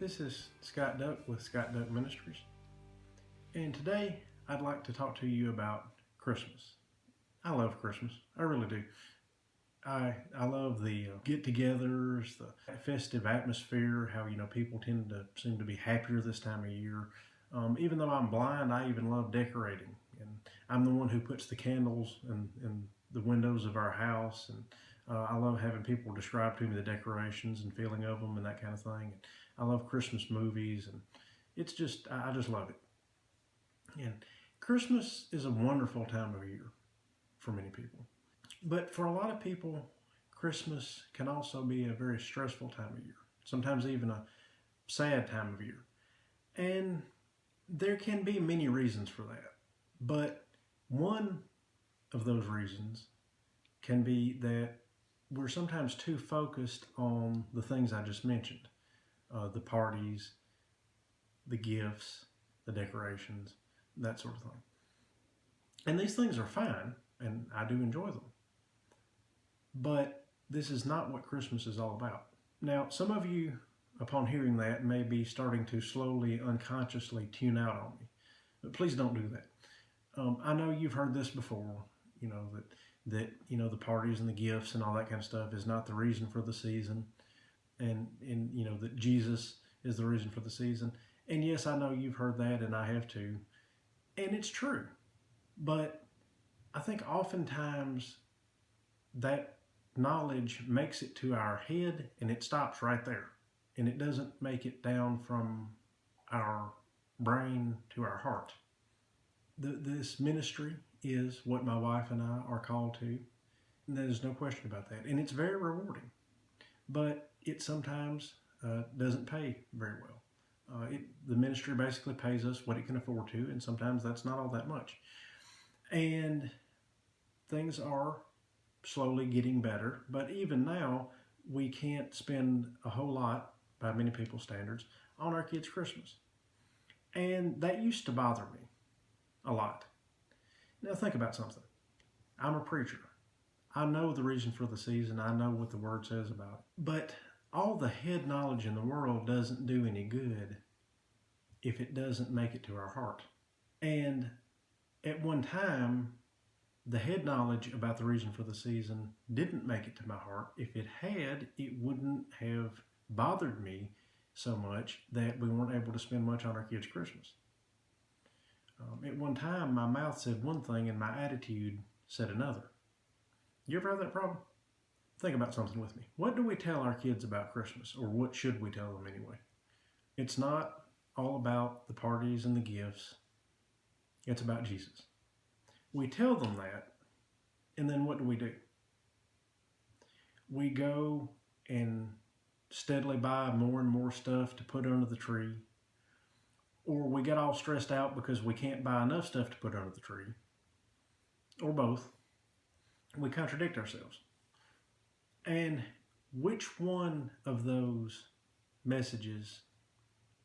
This is Scott Duck with Scott Duck Ministries, and today I'd like to talk to you about Christmas. I love Christmas, I really do. I love the get-togethers, the festive atmosphere. How people tend to seem to be happier this time of year. Even though I'm blind, I even love decorating, and I'm the one who puts the candles in the windows of our house, and I love having people describe to me the decorations and feeling of them and that kind of thing. And I love Christmas movies, and I just love it. And Christmas is a wonderful time of year for many people. But for a lot of people, Christmas can also be a very stressful time of year, sometimes even a sad time of year. And there can be many reasons for that. But one of those reasons can be that we're sometimes too focused on the things I just mentioned, the parties, the gifts, the decorations, that sort of thing. And these things are fine, and I do enjoy them. But this is not what Christmas is all about. Now, some of you, upon hearing that, may be starting to slowly, unconsciously tune out on me. But please don't do that. I know you've heard this before, that the parties and the gifts and all that kind of stuff is not the reason for the season, and that Jesus is the reason for the season. And yes, I know you've heard that, and I have too, and it's true. But I think oftentimes that knowledge makes it to our head, and it stops right there, and it doesn't make it down from our brain to our heart. This ministry is what my wife and I are called to, and there's no question about that. And it's very rewarding, but it sometimes doesn't pay very well. The ministry basically pays us what it can afford to, and sometimes that's not all that much. And things are slowly getting better, but even now, we can't spend a whole lot, by many people's standards, on our kids' Christmas. And that used to bother me a lot. Now think about something. I'm a preacher. I know the reason for the season. I know what the Word says about it. But all the head knowledge in the world doesn't do any good if it doesn't make it to our heart. And at one time, the head knowledge about the reason for the season didn't make it to my heart. If it had, it wouldn't have bothered me so much that we weren't able to spend much on our kids' Christmas. At one time, my mouth said one thing and my attitude said another. You ever have that problem? Think about something with me. What do we tell our kids about Christmas, or what should we tell them anyway? It's not all about the parties and the gifts. It's about Jesus. We tell them that, and then what do? We go and steadily buy more and more stuff to put under the tree, or we get all stressed out because we can't buy enough stuff to put under the tree, or both. We contradict ourselves. And which one of those messages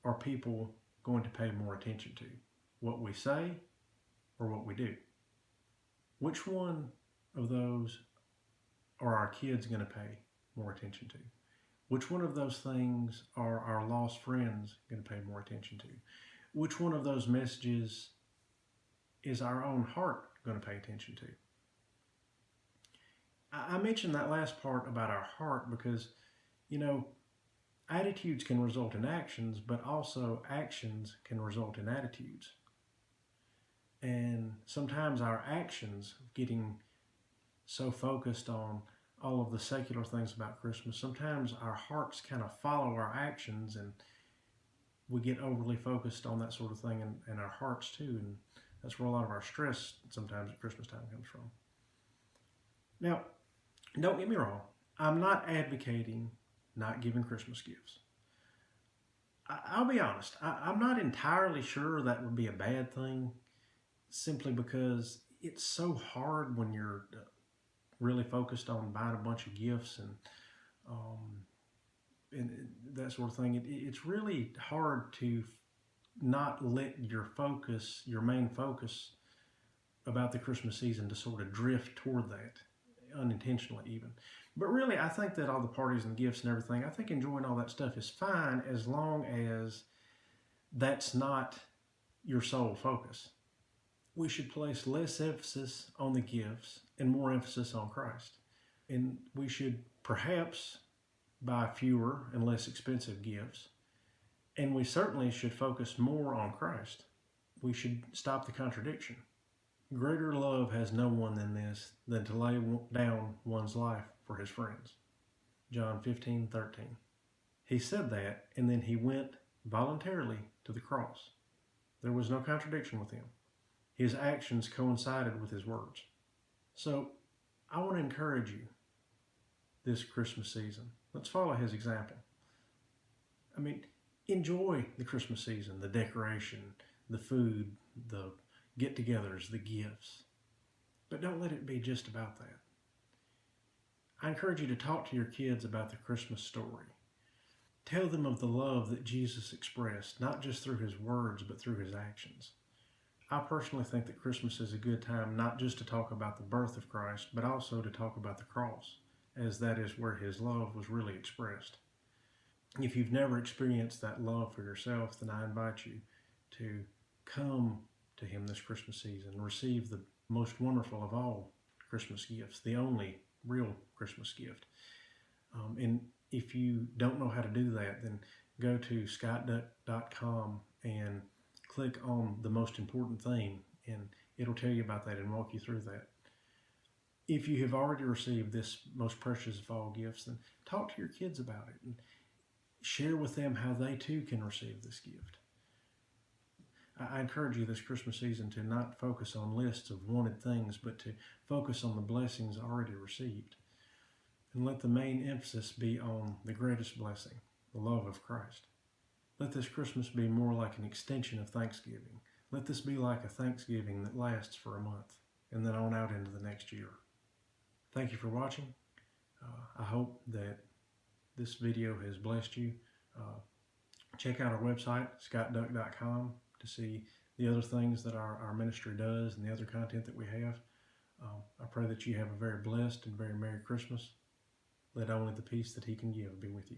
are people going to pay more attention to? What we say or what we do? Which one of those are our kids going to pay more attention to? Which one of those things are our lost friends going to pay more attention to? Which one of those messages is our own heart going to pay attention to? I mentioned that last part about our heart because, attitudes can result in actions, but also actions can result in attitudes. And sometimes our actions, getting so focused on all of the secular things about Christmas, sometimes our hearts kind of follow our actions, and we get overly focused on that sort of thing in our hearts too. And that's where a lot of our stress sometimes at Christmas time comes from. Now, don't get me wrong. I'm not advocating not giving Christmas gifts. I'll be honest. I'm not entirely sure that would be a bad thing, simply because it's so hard when you're really focused on buying a bunch of gifts and that sort of thing. It's really hard to not let your main focus about the Christmas season, to sort of drift toward that, unintentionally even. But really, I think that all the parties and gifts and everything, I think enjoying all that stuff is fine as long as that's not your sole focus. We should place less emphasis on the gifts and more emphasis on Christ. And we should perhaps buy fewer and less expensive gifts. And we certainly should focus more on Christ. We should stop the contradiction. Greater love has no one than this, than to lay down one's life for his friends. John 15:13. He said that, and then he went voluntarily to the cross. There was no contradiction with him. His actions coincided with his words. So I want to encourage you this Christmas season. Let's follow his example. I mean, enjoy the Christmas season, the decoration, the food, the get-togethers, the gifts. But don't let it be just about that. I encourage you to talk to your kids about the Christmas story. Tell them of the love that Jesus expressed, not just through his words, but through his actions. I personally think that Christmas is a good time not just to talk about the birth of Christ, but also to talk about the cross, as that is where his love was really expressed. If you've never experienced that love for yourself, then I invite you to come to him this Christmas season and receive the most wonderful of all Christmas gifts, the only real Christmas gift. And if you don't know how to do that, then go to scottduck.com and click on the most important thing, and it'll tell you about that and walk you through that. If you have already received this most precious of all gifts, then talk to your kids about it and share with them how they too can receive this gift. I encourage you this Christmas season to not focus on lists of wanted things, but to focus on the blessings already received. And let the main emphasis be on the greatest blessing, the love of Christ. Let this Christmas be more like an extension of Thanksgiving. Let this be like a Thanksgiving that lasts for a month and then on out into the next year. Thank you for watching. I hope that this video has blessed you. Check out our website, scottduck.com, to see the other things that our ministry does and the other content that we have. I pray that you have a very blessed and very Merry Christmas. Let only the peace that he can give be with you.